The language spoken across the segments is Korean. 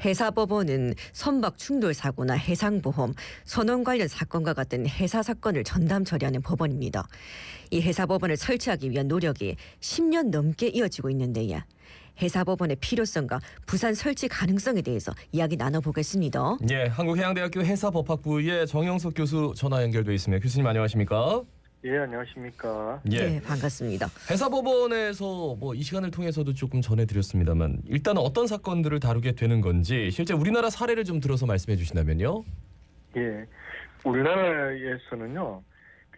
해사법원은 선박 충돌 사고나 해상보험, 선원 관련 사건과 같은 해사 사건을 전담 처리하는 법원입니다. 이 해사법원을 설치하기 위한 노력이 10년 넘게 이어지고 있는데요. 해사법원의 필요성과 부산 설치 가능성에 대해서 이야기 나눠보겠습니다. 예, 한국해양대학교 해사법학부의 정영석 교수 전화 연결돼 있습니다. 교수님 안녕하십니까? 예, 안녕하십니까. 네, 반갑습니다. 해사법원에서 이 시간을 통해서도 조금 전해드렸습니다만 일단은 어떤 사건들을 다루게 되는 건지 실제 우리나라 사례를 좀 들어서 말씀해 주신다면요. 예, 우리나라에서는요,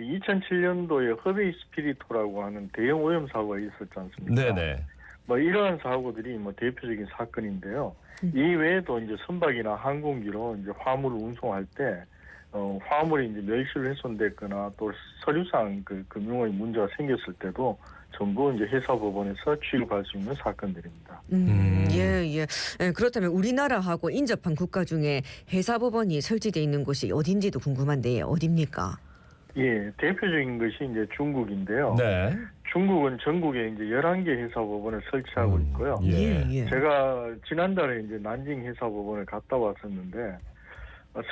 2007년도에 허베이 스피리토라고 하는 대형 오염 사고가 있었지 않습니까? 네네. 이러한 사고들이 대표적인 사건인데요. 이 외에도 이제 선박이나 항공기로 이제 화물을 운송할 때 화물이 이제 멸실로 훼손됐거나 또 서류상 금융의 문제가 생겼을 때도 전부 이제 해사법원에서 취급할 수 있는 사건들입니다. 예. 그렇다면 우리나라하고 인접한 국가 중에 해사법원이 설치되어 있는 곳이 어딘지도 궁금한데 어디입니까? 예, 대표적인 것이 이제 중국인데요. 네. 중국은 전국에 이제 11개 해사법원을 설치하고 있고요. 예. 제가 지난달에 이제 난징 해사법원을 갔다 왔었는데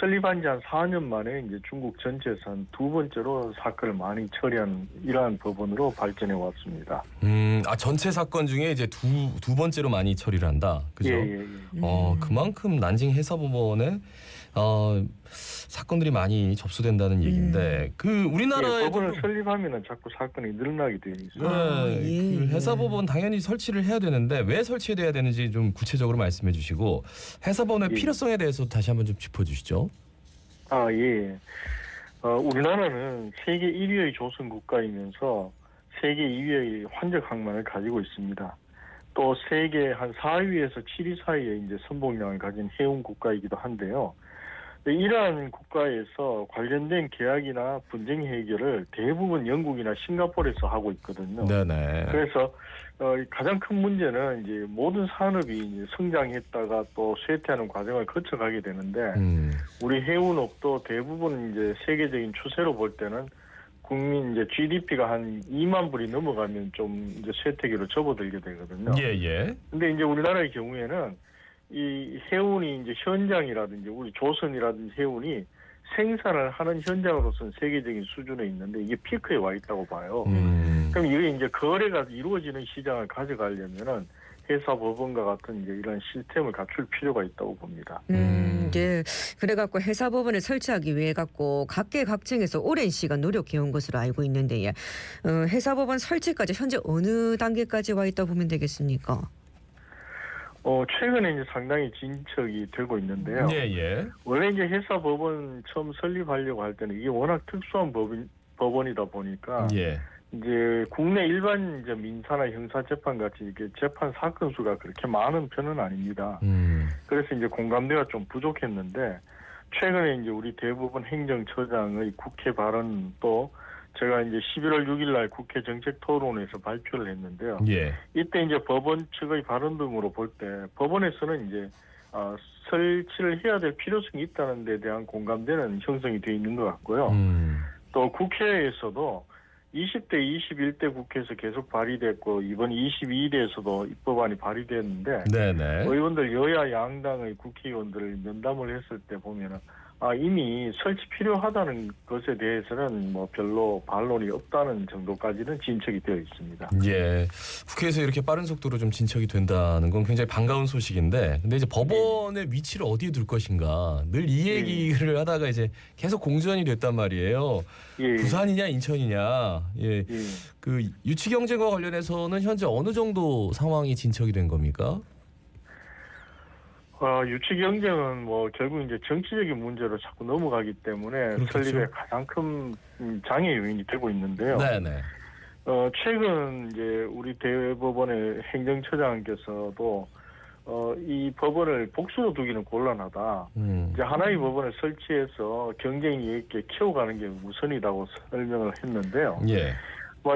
설립한 지 한 4년 만에 이제 중국 전체에서 한 두 번째로 사건을 많이 처리한 이러한 법원으로 발전해 왔습니다. 전체 사건 중에 이제 두 번째로 많이 처리를 한다. 그죠? 예. 그만큼 난징 해사법원에 사건들이 많이 접수된다는 얘기인데 우리나라에 법원을 설립하면은 자꾸 사건이 늘어나게 되어 있어요. 그 해사법원 당연히 설치를 해야 되는데 왜 설치해야 되는지 좀 구체적으로 말씀해 주시고 해사법원의 필요성에 대해서 다시 한번 좀 짚어주시죠. 예. 우리나라는 세계 1위의 조선 국가이면서 세계 2위의 환적 항만을 가지고 있습니다. 또 세계 한 4위에서 7위 사이에 이제 선봉량을 가진 해운 국가이기도 한데요. 이러한 국가에서 관련된 계약이나 분쟁 해결을 대부분 영국이나 싱가포르에서 하고 있거든요. 네네. 그래서 가장 큰 문제는 이제 모든 산업이 이제 성장했다가 또 쇠퇴하는 과정을 거쳐가게 되는데 우리 해운업도 대부분 이제 세계적인 추세로 볼 때는 국민 이제 GDP가 한 2만 불이 넘어가면 좀 이제 쇠퇴기로 접어들게 되거든요. 예. 근데 이제 우리나라의 경우에는 이 해운이 이제 현장이라든지 우리 조선이라든지 해운이 생산을 하는 현장으로서는 세계적인 수준에 있는데 이게 피크에 와 있다고 봐요. 그럼 이게 이제 거래가 이루어지는 시장을 가져가려면은 해사법원과 같은 이제 이런 시스템을 갖출 필요가 있다고 봅니다. 예. 그래갖고 해사법원을 설치하기 위해 갖고 각계각층에서 오랜 시간 노력해온 것으로 알고 있는데 해사법원 설치까지 현재 어느 단계까지 와 있다 보면 되겠습니까? 최근에 이제 상당히 진척이 되고 있는데요. 예. 원래 이제 해사법원 처음 설립하려고 할 때는 이게 워낙 특수한 법원이다 보니까 이제 국내 일반 이제 민사나 형사 재판 같이 이렇게 재판 사건 수가 그렇게 많은 편은 아닙니다. 그래서 이제 공감대가 좀 부족했는데 최근에 이제 우리 대법원 행정처장의 국회 발언 또 제가 이제 11월 6일 날 국회 정책 토론에서 발표를 했는데요. 이때 이제 법원 측의 발언 등으로 볼 때 법원에서는 이제 설치를 해야 될 필요성이 있다는 데 대한 공감대는 형성이 돼 있는 것 같고요. 또 국회에서도 20대, 21대 국회에서 계속 발의됐고 이번 22대에서도 입법안이 발의됐는데 의원들 여야 양당의 국회의원들을 면담을 했을 때 보면은 이미 설치 필요하다는 것에 대해서는 별로 반론이 없다는 정도까지는 진척이 되어 있습니다. 예. 국회에서 이렇게 빠른 속도로 좀 진척이 된다는 건 굉장히 반가운 소식인데 근데 이제 법원의 위치를 어디에 둘 것인가 늘 이 얘기를 하다가 이제 계속 공전이 됐단 말이에요. 부산이냐 인천이냐. 그 유치 경쟁과 관련해서는 현재 어느 정도 상황이 진척이 된 겁니까? 유치 경쟁은 결국 이제 정치적인 문제로 자꾸 넘어가기 때문에 설립에 가장 큰 장애 요인이 되고 있는데요. 최근 이제 우리 대법원의 행정처장께서도 이 법원을 복수로 두기는 곤란하다. 이제 하나의 법원을 설치해서 경쟁이 있게 키워가는 게 우선이라고 설명을 했는데요.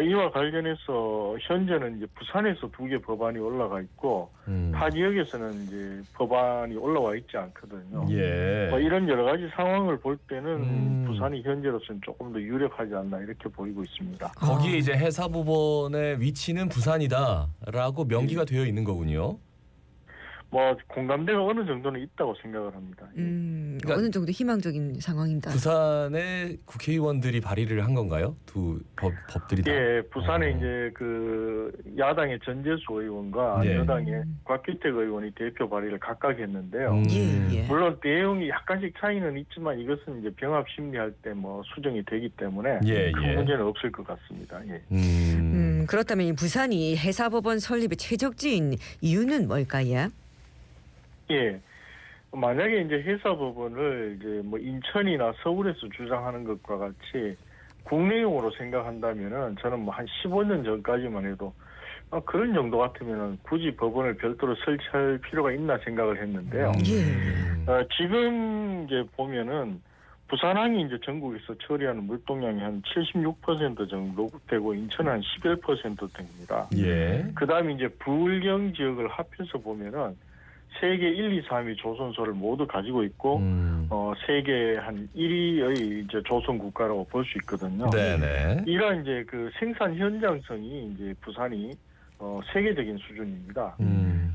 이와 관련해서 현재는 이제 부산에서 2개 법안이 올라가 있고 타 지역에서는 이제 법안이 올라와 있지 않거든요. 이런 여러 가지 상황을 볼 때는 부산이 현재로서는 조금 더 유력하지 않나 이렇게 보이고 있습니다. 거기에 이제 해사법원의 위치는 부산이다라고 명기가 되어 있는 거군요. 뭐 공감대가 어느 정도는 있다고 생각을 합니다. 예. 그러니까 어느 정도 희망적인 상황이다. 부산의 국회의원들이 발의를 한 건가요? 두 법들이 다. 예, 부산에 이제 그 야당의 전재수 의원과 예. 여당의 곽규택 의원이 대표 발의를 각각 했는데요. 예. 물론 내용이 약간씩 차이는 있지만 이것은 이제 병합 심리할 때 뭐 수정이 되기 때문에 예, 큰 예. 문제는 없을 것 같습니다. 예. 그렇다면 이 부산이 해사법원 설립의 최적지인 이유는 뭘까요? 예. 만약에 이제 해사법원을 이제 뭐 인천이나 서울에서 주장하는 것과 같이 국내용으로 생각한다면은 저는 뭐 한 15년 전까지만 해도 그런 정도 같으면은 굳이 법원을 별도로 설치할 필요가 있나 생각을 했는데요. 예. 지금 이제 보면은 부산항이 이제 전국에서 처리하는 물동량이 한 76% 정도 되고 인천은 한 11% 됩니다. 예. 그다음에 이제 부울경 지역을 합해서 보면은 세계 1, 2, 3위 조선소를 모두 가지고 있고 세계 한 1위의 이제 조선 국가라고 볼 수 있거든요. 네네. 이런 이제 그 생산 현장성이 이제 부산이 세계적인 수준입니다.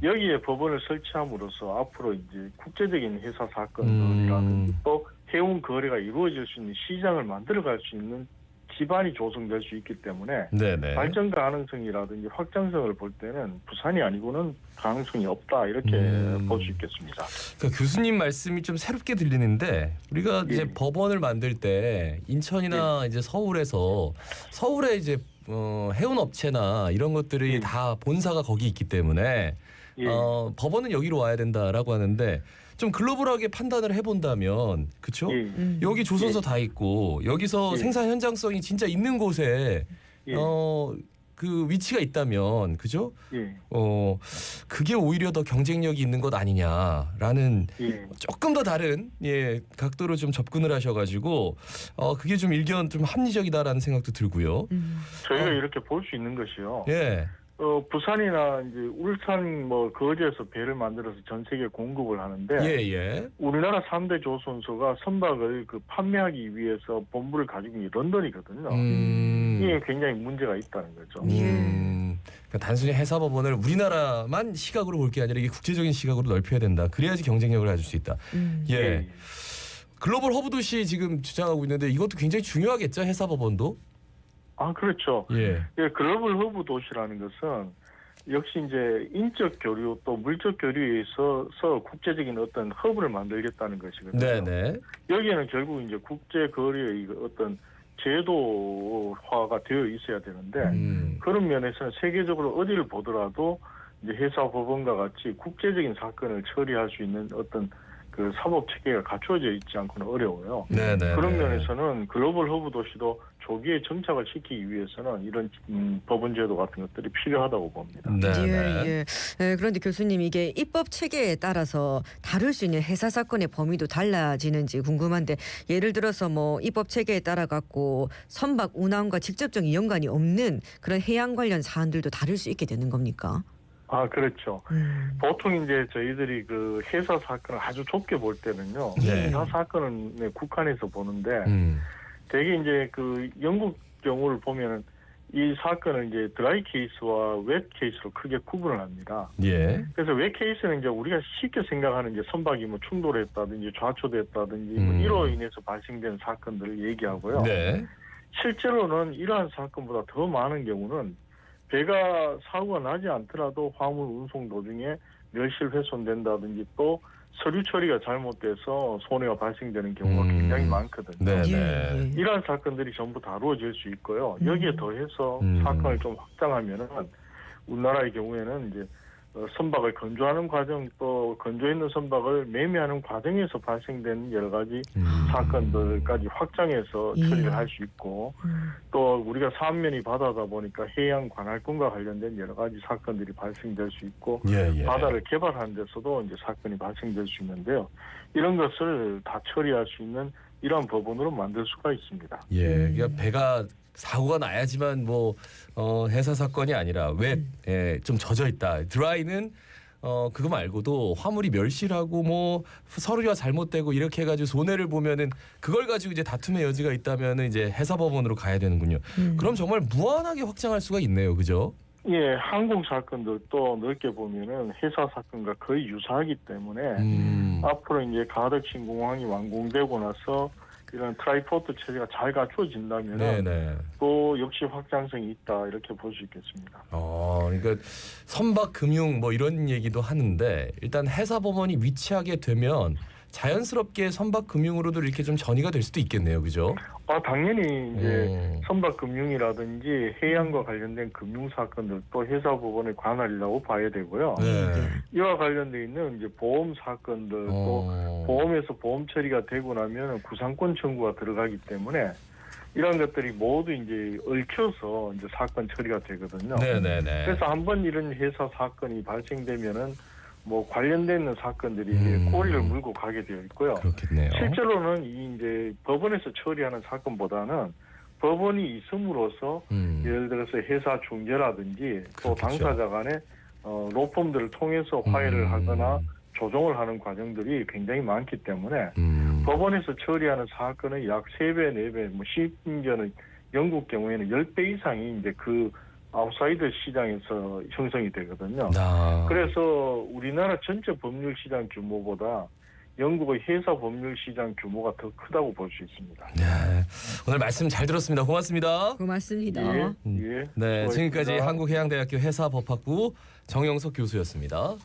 여기에 법원을 설치함으로써 앞으로 이제 국제적인 회사 사건이라든지 또 해운 거래가 이루어질 수 있는 시장을 만들어갈 수 있는 기반이 조성될 수 있기 때문에 네네. 발전 가능성이라든지 확장성을 볼 때는 부산이 아니고는 가능성이 없다 이렇게 볼 수 있겠습니다. 그러니까 교수님 말씀이 좀 새롭게 들리는데 우리가 예. 이제 법원을 만들 때 인천이나 이제 서울에 이제 해운 업체나 이런 것들이 예. 다 본사가 거기 있기 때문에 예. 법원은 여기로 와야 된다라고 하는데 좀 글로벌하게 판단을 해본다면 그렇죠? 예. 여기 조선소 다 있고 여기서 예. 생산 현장성이 진짜 있는 곳에 예. 그 위치가 있다면 그죠? 예. 그게 오히려 더 경쟁력이 있는 것 아니냐라는 예. 조금 더 다른 각도로 좀 접근을 하셔가지고 그게 좀 일견 좀 합리적이다라는 생각도 들고요. 저희가 이렇게 볼 수 있는 것이요. 예. 부산이나 이제 울산 뭐 거제에서 배를 만들어서 전 세계에 공급을 하는데 예. 우리나라 3대 조선소가 선박을 그 판매하기 위해서 본부를 가지고 있는 게 런던이거든요. 이게 굉장히 문제가 있다는 거죠. 그러니까 단순히 해사법원을 우리나라만 시각으로 볼 게 아니라 이게 국제적인 시각으로 넓혀야 된다. 그래야지 경쟁력을 가질 수 있다. 예. 글로벌 허브 도시 지금 주장하고 있는데 이것도 굉장히 중요하겠죠. 해사법원도. 그렇죠. 예. 글로벌 허브 도시라는 것은 역시 이제 인적 교류 또 물적 교류에 있어서 국제적인 어떤 허브를 만들겠다는 것이거든요. 네네. 여기에는 결국 이제 국제 거래의 어떤 제도화가 되어 있어야 되는데 그런 면에서는 세계적으로 어디를 보더라도 이제 회사 법원과 같이 국제적인 사건을 처리할 수 있는 어떤 그 사법 체계가 갖추어져 있지 않고는 어려워요. 네네. 그런 면에서는 글로벌 허브 도시도 조기에 정착을 시키기 위해서는 이런 법원 제도 같은 것들이 필요하다고 봅니다. 네네. 그런데 교수님 이게 입법 체계에 따라서 다룰 수 있는 해사 사건의 범위도 달라지는지 궁금한데 예를 들어서 뭐 입법 체계에 따라 갖고 선박 운항과 직접적인 연관이 없는 그런 해양 관련 사안들도 다룰 수 있게 되는 겁니까? 그렇죠. 보통 이제 저희들이 그 해사 사건을 아주 좁게 볼 때는요. 네. 해사 사건은 국한에서 보는데 되게 이제 그 영국 경우를 보면은 이 사건을 이제 드라이 케이스와 웻 케이스로 크게 구분을 합니다. 예. 그래서 웻 케이스는 이제 우리가 쉽게 생각하는 이제 선박이 뭐 충돌했다든지 좌초됐다든지 뭐 이로 인해서 발생된 사건들을 얘기하고요. 네. 실제로는 이러한 사건보다 더 많은 경우는 배가 사고가 나지 않더라도 화물 운송 도중에 멸실 훼손된다든지 또 서류 처리가 잘못돼서 손해가 발생되는 경우가 굉장히 많거든요. 네네. 이러한 사건들이 전부 다루어질 수 있고요. 여기에 더해서 사건을 좀 확장하면은 우리나라의 경우에는 이제 선박을 건조하는 과정 또 건조 있는 선박을 매매하는 과정에서 발생된 여러 가지 사건들까지 확장해서 처리를 할 수 있고 또 우리가 사면이 바다다 보니까 해양 관할권과 관련된 여러 가지 사건들이 발생될 수 있고 바다를 개발하는 데서도 이제 사건이 발생될 수 있는데요. 이런 것을 다 처리할 수 있는 이러한 법원으로 만들 수가 있습니다. 예, 그러니까 배가 사고가 나야지만 뭐 해사 사건이 아니라 왜 좀 젖어 있다. 드라이는 그거 말고도 화물이 멸실하고 뭐 서류가 잘못되고 이렇게 해가지고 손해를 보면은 그걸 가지고 이제 다툼의 여지가 있다면은 이제 해사법원으로 가야 되는군요. 그럼 정말 무한하게 확장할 수가 있네요, 그죠? 예, 항공 사건들도 넓게 보면은 회사 사건과 거의 유사하기 때문에 앞으로 이제 가덕 신공항이 완공되고 나서 이런 트라이포트 체제가 잘 갖추어진다면 네네. 또 역시 확장성이 있다 이렇게 볼 수 있겠습니다. 그러니까 선박 금융 뭐 이런 얘기도 하는데 일단 해사법원이 위치하게 되면 자연스럽게 선박 금융으로도 이렇게 좀 전이가 될 수도 있겠네요, 그죠? 당연히 이제 선박 금융이라든지 해양과 관련된 금융 사건들도 회사법원의 관할이라고 봐야 되고요. 네. 이와 관련돼 있는 이제 보험 사건들 또 보험에서 보험 처리가 되고 나면 구상권 청구가 들어가기 때문에 이런 것들이 모두 이제 얽혀서 이제 사건 처리가 되거든요. 네네네. 그래서 한번 이런 회사 사건이 발생되면은 뭐 관련되는 사건들이 꼬리를 물고 가게 되어 있고요. 그렇겠네요. 실제로는 이 이제 법원에서 처리하는 사건보다는 법원이 있음으로써 예를 들어서 회사 중재라든지 또 그렇겠죠. 당사자 간에 로펌들을 통해서 화해를 하거나 조정을 하는 과정들이 굉장히 많기 때문에 법원에서 처리하는 사건의 약 3배, 4배, 뭐 심지어는 영국 경우에는 10배 이상이 이제 그 아웃사이더 시장에서 형성이 되거든요. 그래서 우리나라 전체 법률 시장 규모보다 영국의 회사 법률 시장 규모가 더 크다고 볼 수 있습니다. 네. 오늘 말씀 잘 들었습니다. 고맙습니다. 고맙습니다. 예. 네, 수고하셨습니다. 지금까지 한국해양대학교 회사법학부 정영석 교수였습니다.